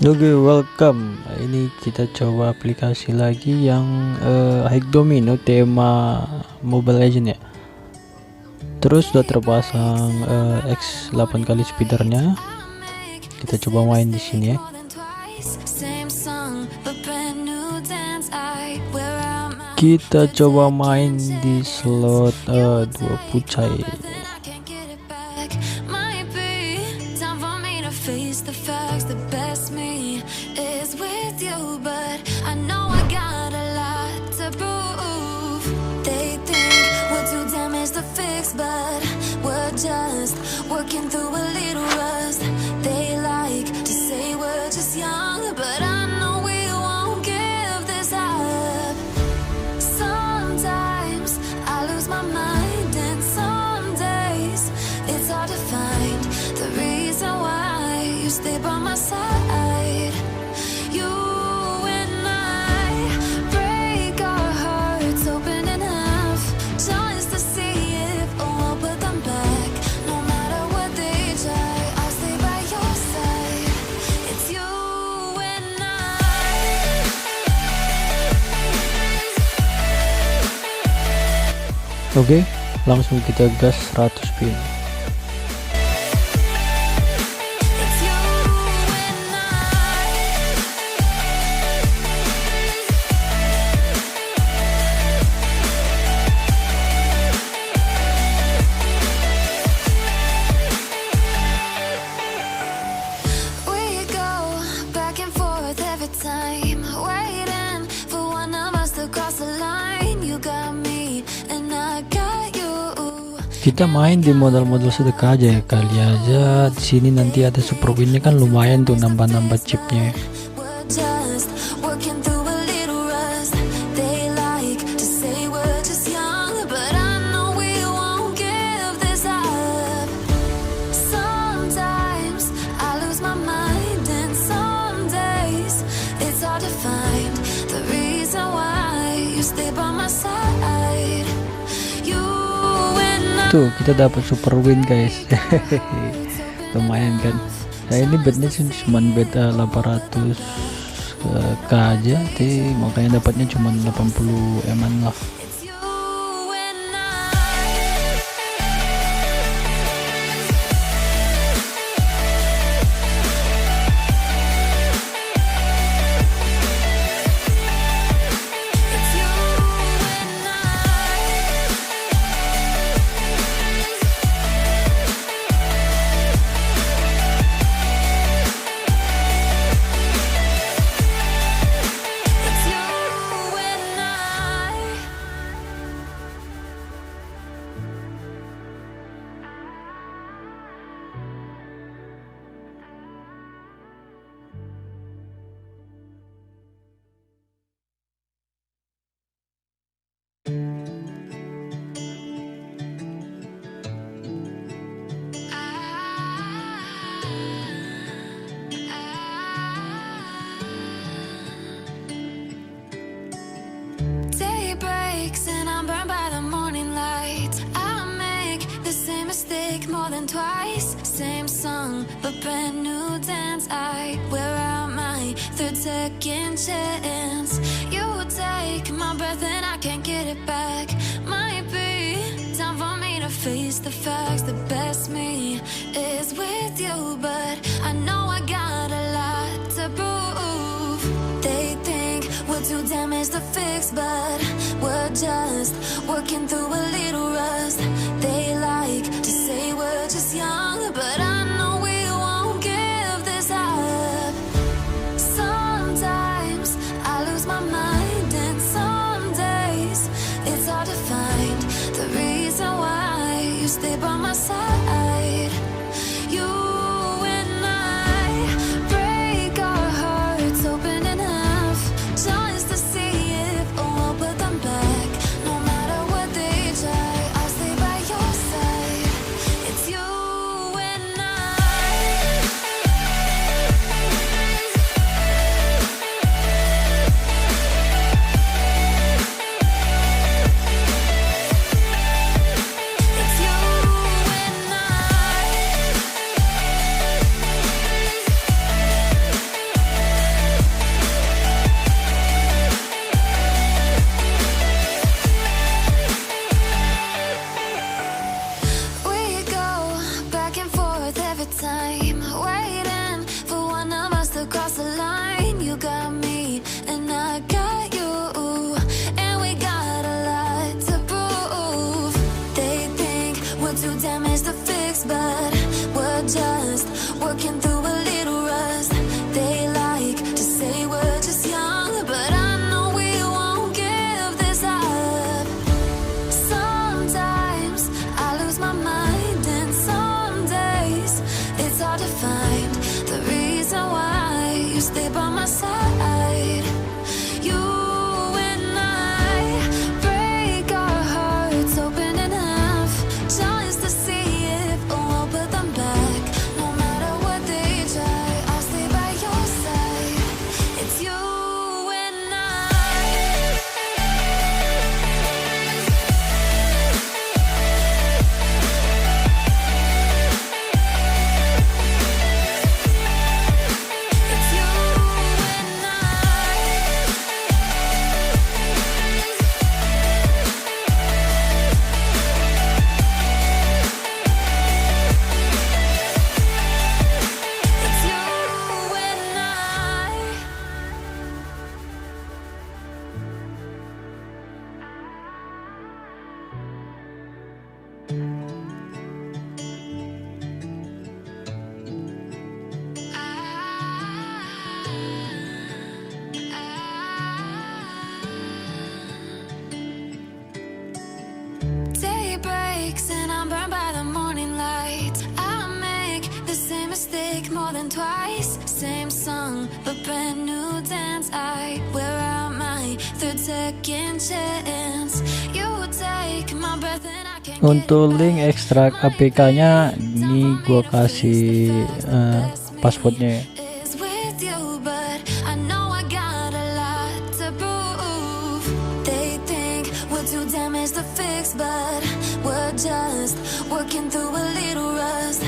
Oke, welcome. Ini kita coba aplikasi lagi yang Higgs Domino tema Mobilegend ya. Terus sudah terpasang X 8 kali speedernya. Kita coba main di sini ya. Kita coba main di slot 2 pucai. But we're just working through a little rust. They like to say we're just young, but I know we won't give this up. Sometimes I lose my mind, and some days it's hard to find the reason why you stay by my side. You and I break our hearts open in half just to see Oke, langsung kita gas 100 spin. Kita main di modal-modal sedekah aja ya, kali aja di sini nanti ada super winnya kan lumayan tuh nambah-nambah chipnya. Tuh kita dapat super win guys. Lumayan kan. Nah ini bednya cuma bet 800 k aja, makanya dapatnya cuma 80 eman lah. More than twice, same song, but brand new dance. I wear out my third second chance. You take my breath and I can't get it back. Might be time for me to face the facts. The best me is with you, but I know I got a lot to prove. They think we're too damaged to fix, but we're just working through a little rust. They like to say we're just young, but I know we won't give this up. Sometimes I lose my mind, and some days it's hard to find the reason why you stay by my side. You and I break our hearts open in half just to see if we'll put them back. No matter what they try, I'll stay by I wear out my third second chance. You take my breath and I can't get Untuk link ekstrak APK-nya ini gua kasih passwordnya ya. is with you, but I know I got a lot to prove. They think we're too damaged to fix, but we're just working through a little rust.